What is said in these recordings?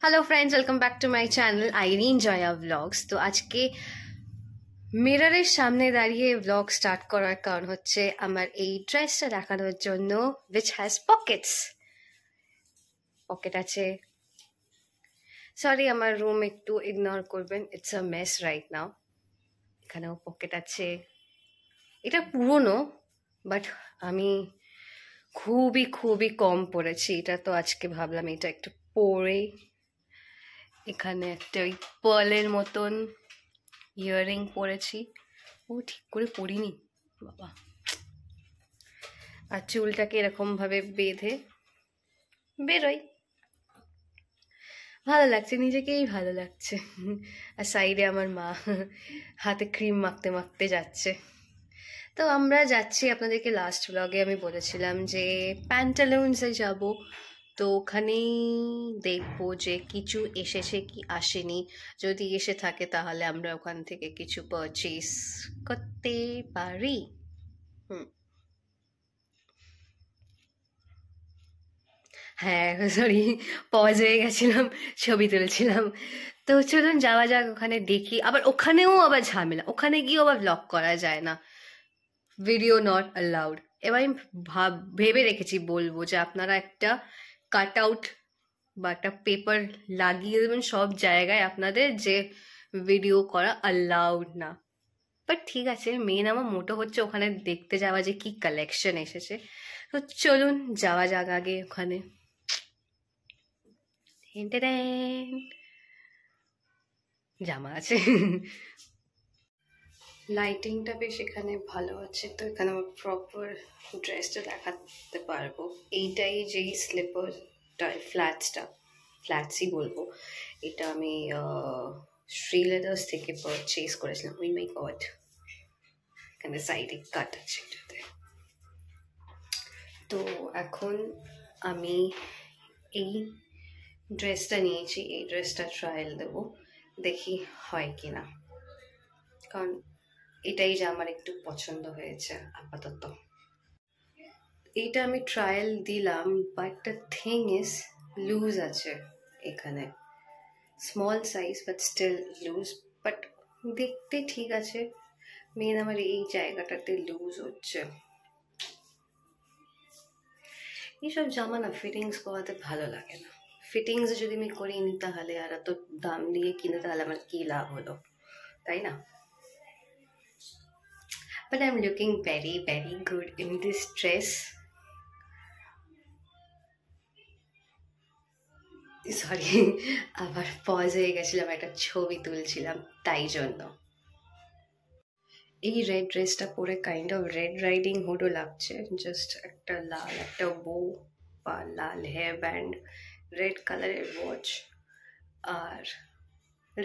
Hello friends, welcome back to my channel Irene Jaya vlogs. तो आज के মিররের সামনে দাঁড়িয়ে ব্লগ স্টার্ট করার কারণ হচ্ছে আমার এই ড্রেসটা দেখানোর জন্য, which has pockets। পকেট আছে। সরি, আমার রুম একটু ইগনোর করবেন, it's a mace right now. এখানেও পকেট আছে। এটা পুরনো, বাট আমি খুবই খুবই কম পরেছি এটা, তো আজকে ভাবলাম এটা একটু পরে। এখানে একটা ওই পার্লের মতন ইয়াররিং পরেছি। ও ঠিক করে পরিনি বাবা। আর চুলটাকে এরকম ভাবে বেঁধে বেরোই। ভালো লাগছে, নিজেকেই ভালো লাগছে। আর সাইডে আমার মা হাতে ক্রিম মাখতে মাখতে যাচ্ছে। তো আমরা যাচ্ছি, আপনাদেরকে লাস্ট ব্লগে আমি বলেছিলাম যে প্যান্টালুন্সে যাব। তো ওখানেই দেখবো যে কিছু এসেছে কি আসেনি। যদি এসে থাকে তাহলে আমরা ওখান থেকে কিছু পারচেস করতে পারি। হ্যাঁ, সরি, পজ হয়ে গেছিলাম, ছবি তুলছিলাম। তো চলুন যাওয়া যাক, ওখানে দেখি। আবার ওখানেও আবার ঝামেলা, ওখানে গিয়েও আবার ব্লগ করা যায় না, ভিডিও নট অ্যালাউড। এবার আমি ভেবে রেখেছি বলবো যে আপনারা একটা কাট আউট বা একটা পেপার লাগিয়ে দেবেন সব জায়গায় আপনাদের, যে ভিডিও করা অ্যালাউড না। বাট ঠিক আছে, মেন আমার মোটো হচ্ছে ওখানে দেখতে যাওয়া যে কি কালেকশন এসেছে। তো চলুন যাওয়া যাক আগে ওখানে। জামা আছে, লাইটিংটা বেশ এখানে ভালো আছে, তো এখানে আমার প্রপার ড্রেসটা দেখাতে পারবো। এইটাই যেই স্লিপারটা, ফ্ল্যাটসই বলবো, এটা আমি শ্রী লেদার্স থেকে পারচেজ করেছিলাম। উই মাই গড, এখানে সাইডে কাট আছে এটাতে। তো এখন আমি এই ড্রেসটা নিয়েছি, এই ড্রেসটা ট্রায়াল দেবো, দেখি হয় কি না, কারণ এটাই যে আমার একটু পছন্দ হয়েছে আপাতত। এইটা আমি ট্রায়াল দিলাম, but the thing is loose আছে এখানে, small size but still loose. But দেখতে ঠিক আছে, মেন আমার এই জায়গাটাতে লুজ হচ্ছে। এইসব জামা না ফিটিংস করাতে ভালো লাগে না। ফিটিংস যদি আমি করিনি তাহলে আর এত দাম দিয়ে কিনে তাহলে আমার কি লাভ হলো, তাই না? But I'm looking very very good in this dress. Sorry, আবার পজ হয়ে গেছিলাম, একটা ছবি তুলছিলাম তাই জন্য। এই রেড ড্রেসটা পরে কাইন্ড অফ রেড রাইডিং হুডও লাগছে। জাস্ট একটা লাল একটা বো বা লাল হেয়ার ব্যান্ড, রেড কালারের ওয়াচ, আর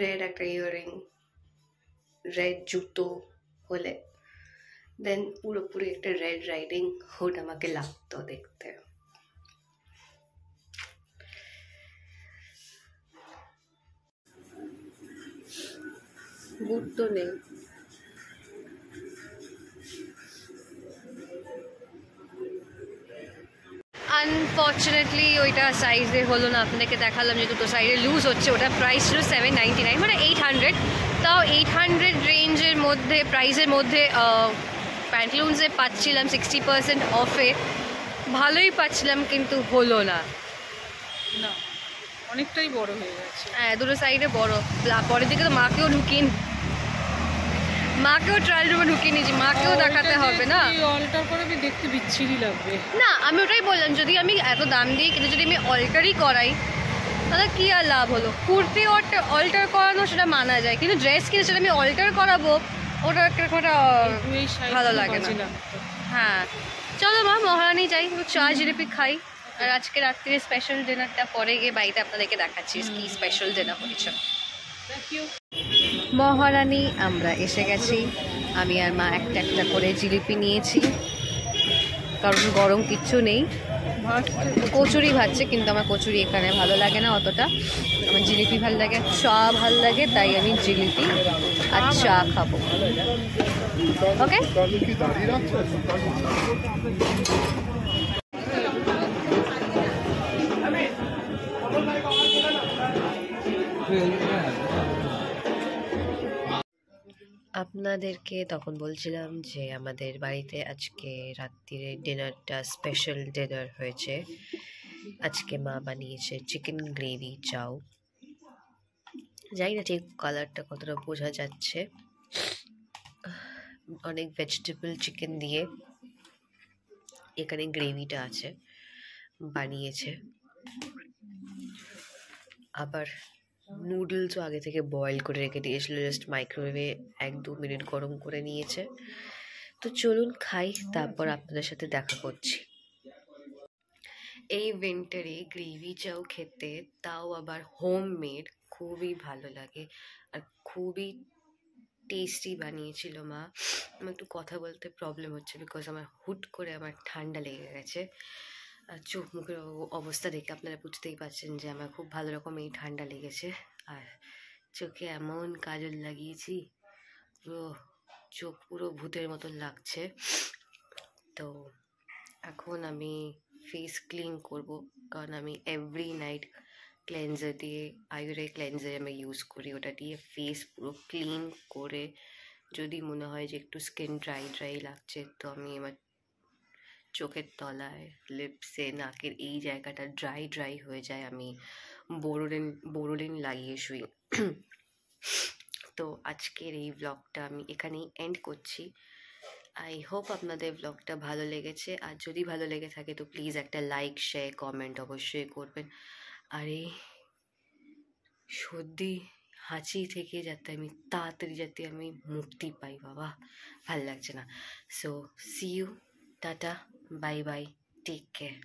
রেড একটা ইয়াররিং, রেড জুতো হলে দেন পুরোপুরি একটা রেড রাইডিং হুড আমাকে লাগতো দেখতে। বুট তো নেই। আনফর্চুনেটলি ওইটা সাইজে হলো না। আপনাদেরকে দেখালাম যে দুটো সাইডে লুজ হচ্ছে। ওটা প্রাইস ছিল 799, মানে 800। তাও 800 রেঞ্জের মধ্যে, প্রাইসের মধ্যে প্যান্টলুন্সে পাচ্ছিলাম 60% অফে, ভালোই পাচ্ছিলাম, কিন্তু হলো না। না, অনেকটাই বড় হয়ে গেছে। হ্যাঁ, দুটো সাইডে বড়। পরের দিকে তো মাকেও ট্রায়াল রুমে ঢুকিয়ে নিয়েছি, মাকেও দেখাতে হবে না। অল্টার করে আমি দেখতে বিচ্ছিরি লাগবে না, আমি ওটাই বললাম, যদি আমি এত দাম দিয়ে কিন্তু যদি আমি অল্টারই করাই তাহলে কি আর লাভ হলো। কুর্তি অল্টার করানো সেটা মানা যায়, কিন্তু ড্রেস কিনে সেটা আমি অল্টার করাবো, ওটা একটা ভালো লাগে না। হ্যাঁ, চলো মা, মহারানী যাই, চা জিলিপি খাই। আর আজকে রাত্রে স্পেশাল ডিনারটা পরে গিয়ে বাড়িতে আপনাদেরকে দেখাচ্ছি কি স্পেশাল ডিনার হয়েছে। মহারানী আমরা এসে গেছি। আমি আর মা একটা একটা করে জিলিপি নিয়েছি, কারণ গরম কিচ্ছু নেই। কচুরি ভাজছে, কিন্তু আমার কচুরি এখানে ভালো লাগে না অতটা, আমার জিলিপি ভালো লাগে, চা ভালো লাগে, তাই আমি জিলিপি আর চা খাবো। ওকে, আপনাদেরকে তখন বলছিলাম যে আমাদের বাড়িতে আজকে রাত্রিরে ডিনারটা স্পেশাল ডিনার হয়েছে। আজকে মা বানিয়েছে চিকেন গ্রেভি চাউ। জানি না ঠিক কালারটা কতটা বোঝা যাচ্ছে, অনেক ভেজিটেবল চিকেন দিয়ে এখানে গ্রেভিটা আছে, বানিয়েছে। আবার নুডলসও আগে থেকে বয়েল করে রেখে দিয়েছিল, জাস্ট মাইক্রোওয়েভে 1-2 মিনিট গরম করে নিয়েছে। তো চলুন খাই, তারপর আপনাদের সাথে দেখা করছি। এই উইন্টারে গ্রেভি চাউ খেতে, তাও আবার হোমমেড, খুবই ভালো লাগে আর খুবই টেস্টি বানিয়েছিল মা। আমার একটু কথা বলতে প্রবলেম হচ্ছে বিকজ আমার হুট করে আমার ঠান্ডা লেগে গেছে। আর চোখ মুখের অবস্থা দেখে আপনারা বুঝতেই পারছেন যে আমার খুব ভালো রকমই ঠান্ডা লেগেছে। আর চোখে এমন কাজল লাগিয়েছি, পুরো চোখ পুরো ভূতের মতন লাগছে। তো এখন আমি ফেস ক্লিন করব, কারণ আমি এভরি নাইট ক্লেনজার দিয়ে, আয়ুরে ক্লেনজার আমি ইউজ করি, ওটা দিয়ে ফেস পুরো ক্লিন করে, যদি মনে হয় যে একটু স্কিন ড্রাই ড্রাই লাগছে, তো আমি আমার চোখের তলায়, লিপসে, নাকের এই জায়গাটা ড্রাই ড্রাই হয়ে যায়, আমি বোরোলিন লাগিয়ে শুই। তো আজকের এই ব্লগটা আমি এখানেই এন্ড করছি। আই হোপ আপনাদের ব্লগটা ভালো লেগেছে, আর যদি ভালো লেগে থাকে তো প্লিজ একটা লাইক, শেয়ার, কমেন্ট অবশ্যই করবেন। আর এই সর্দি হাঁচি থেকে যাতে আমি মুক্তি পাই, বাবা ভাল লাগছে না। So see you, tata, bye bye, take care.